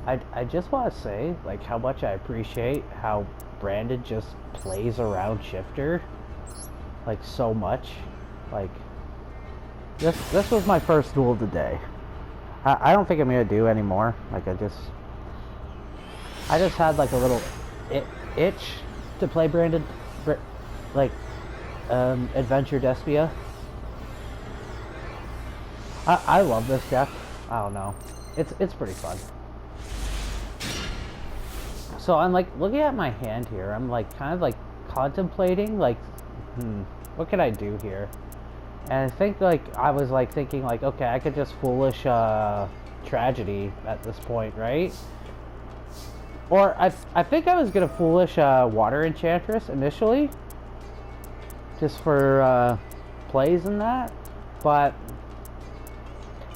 I just want to say, like, how much I appreciate how Brandon just plays around Shifter, like, so much. Like, this was my first duel of the day. I don't think I'm gonna do anymore. Like, I just had like a little itch to play Brandon, like, Adventure Despia. I love this deck. I don't know. It's pretty fun. So I'm like looking at my hand here. I'm like kind of like contemplating like, what could I do here? And I think like I was like thinking like, okay, I could just foolish tragedy at this point, right? Or I think I was gonna foolish water enchantress initially, just for plays and that. But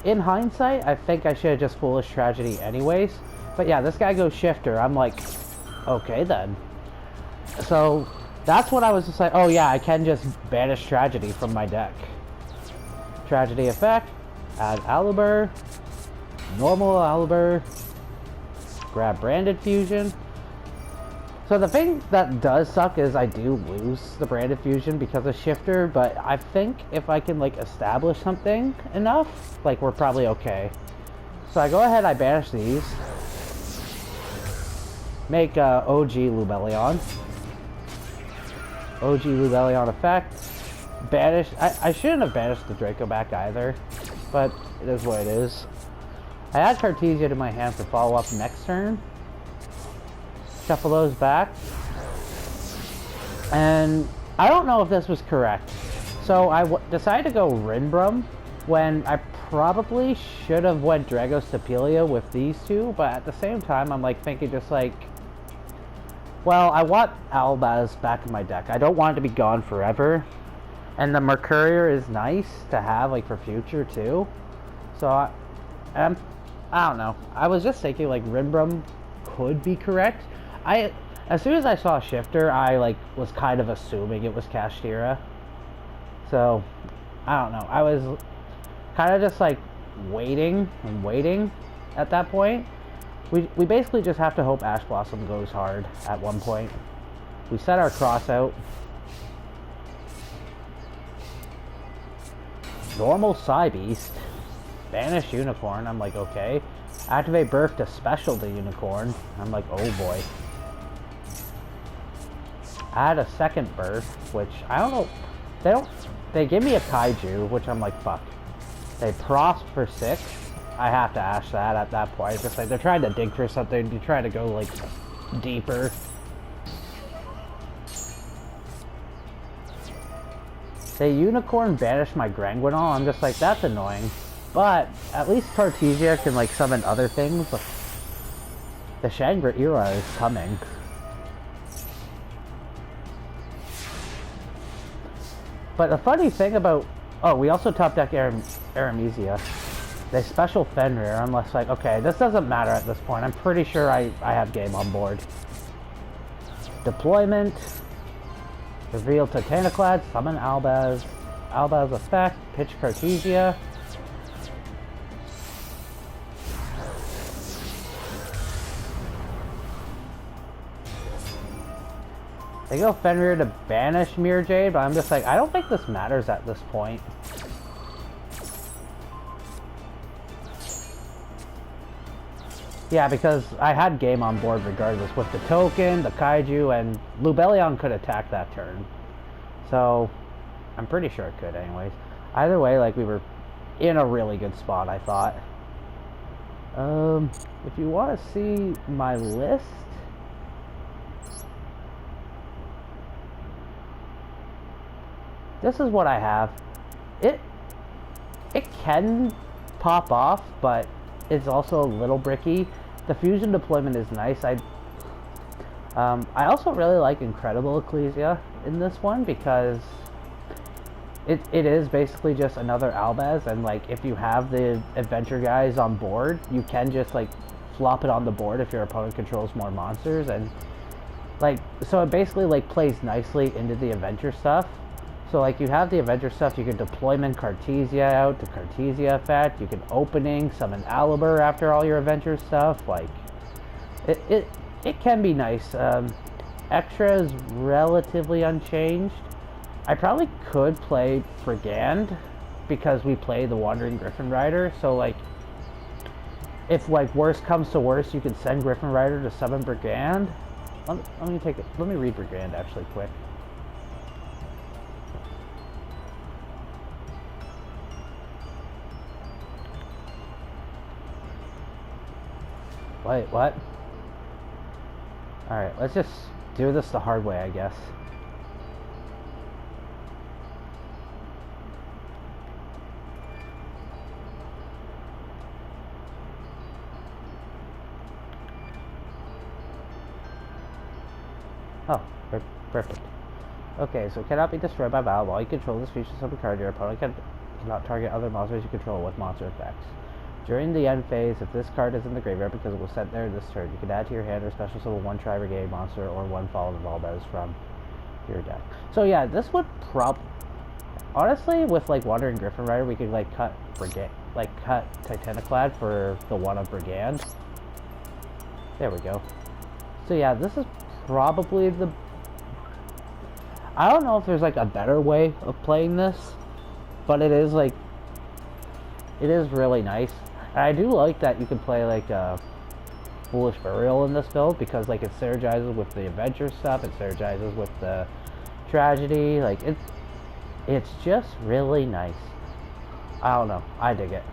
in hindsight, I think I should have just foolish tragedy anyways. But yeah, this guy goes shifter. I'm like, okay then. So that's what I was just like, oh yeah, I can just banish tragedy from my deck. Tragedy effect, add Alibur, normal Alibur, grab Branded Fusion. So the thing that does suck is I do lose the Branded Fusion because of Shifter, but I think if I can like establish something enough, like we're probably okay. So I go ahead, I banish these. Make OG Lubellion. OG Lubellion effect. Banish. I shouldn't have banished the Draco back either, but it is what it is. I add Cartesia to my hand for follow-up next turn. Shuffle those back. And I don't know if this was correct. So I decided to go Rinbrum when I probably should have went Dragostapelia with these two, but at the same time I'm like thinking just like, well, I want Albaz back in my deck. I don't want it to be gone forever. And the Mercurier is nice to have like for future too. So I don't know. I was just thinking like Rinbrum could be correct. As soon as I saw Shifter, I like was kind of assuming it was Kashtira. So I don't know. I was kind of just like waiting and waiting at that point. We basically just have to hope Ash Blossom goes hard at one point. We set our cross out. Normal Psybeast. Banish Unicorn. I'm like, okay. Activate Birth to special the Unicorn. I'm like, oh boy. Add a second Birth, which I don't know. They give me a Kaiju, which I'm like, fuck. They Prost for 6. I have to ash that at that point. It's just like they're trying to dig for something. They're trying to go like deeper. They Unicorn banish my Granguinol. I'm just like, that's annoying. But at least Cartesia can like summon other things. The Shangri-La is coming. But the funny thing about... Oh, we also top deck Aramesia. They special Fenrir. I'm less like, okay, this doesn't matter at this point. I'm pretty sure I have game on board. Deployment. Reveal Titaniclad. Summon Albaz. Albaz effect. Pitch Cartesia. They go Fenrir to banish Mirror Jade, but I'm just like, I don't think this matters at this point. Yeah, because I had game on board regardless. With the token, the Kaiju, and Lubellion could attack that turn. So, I'm pretty sure it could anyways. Either way, like, we were in a really good spot, I thought. If you want to see my list... This is what I have. It can pop off, but it's also a little bricky. The fusion deployment is nice. I also really like Incredible Ecclesia in this one because it is basically just another Albaz, and like if you have the adventure guys on board, you can just like flop it on the board if your opponent controls more monsters, and like so it basically like plays nicely into the adventure stuff. So like you have the adventure stuff, you can deployment Cartesia out to Cartesia effect, you can opening, summon Alibur after all your adventure stuff, like It can be nice. Extra is relatively unchanged. I probably could play Brigand because we play the Wandering Griffin Rider. So like, if like worst comes to worst, you can send Griffin Rider to summon Brigand. Let me take it. Let me read Brigand actually quick. Wait, what? Alright, let's just do this the hard way, I guess. Oh, perfect. Okay, so cannot be destroyed by battle. While you control this feature of a card, your opponent cannot target other monsters you control with monster effects. During the end phase, if this card is in the graveyard because it was sent there this turn, you can add to your hand or special summon one Tri-Brigade monster or one Fallen Valdez from your deck. So yeah, this would honestly, with like Wandering Griffin Rider, we could like cut Titaniclad for the one of Brigand. There we go. So yeah, this is probably I don't know if there's like a better way of playing this, but it is really nice. And I do like that you can play like Foolish Burial in this build because like it synergizes with the adventure stuff, it synergizes with the tragedy. Like it's just really nice. I don't know, I dig it.